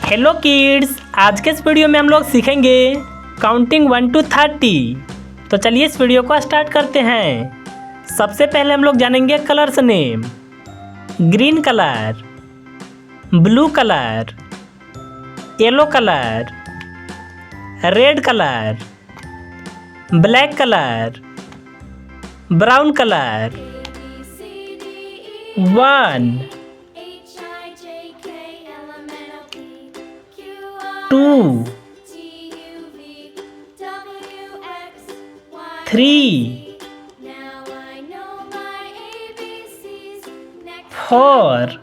Hello kids, आज के इस वीडियो में हम लोग सीखेंगे काउंटिंग 1 to 30। तो चलिए इस वीडियो को स्टार्ट करते हैं। सबसे पहले हम लोग जानेंगे colours name. Green colour, blue colour, yellow colour, red colour, black colour, brown colour. 1 2 3 4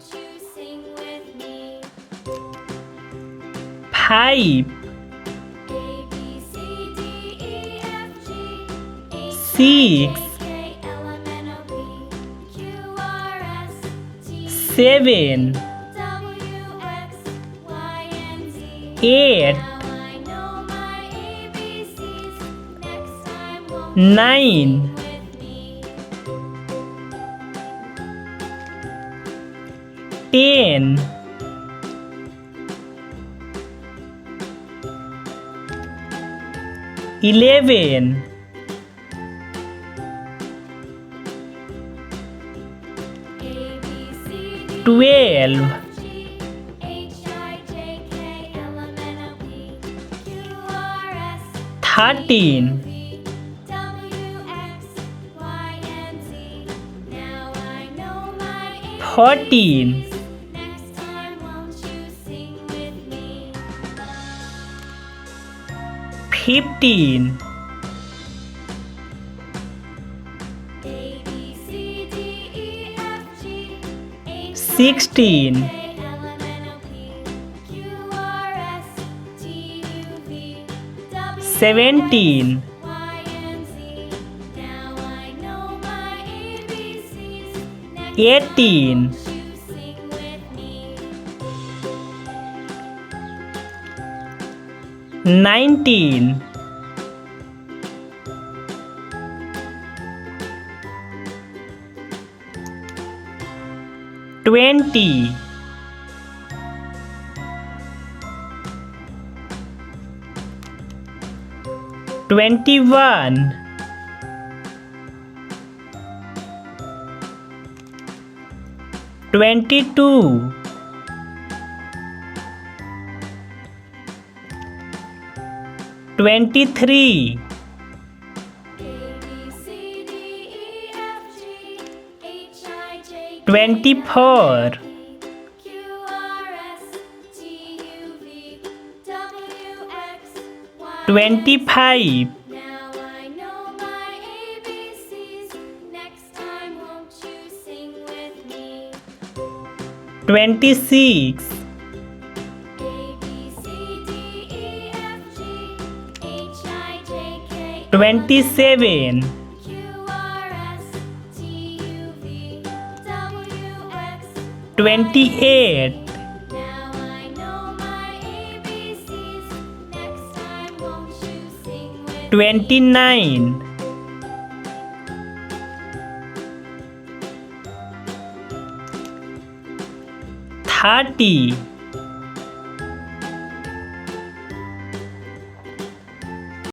5 6 7 8 9 10 11 12 13 14 15 16 17 18 19 20 21 22 23 24 25 26 27 28 29 30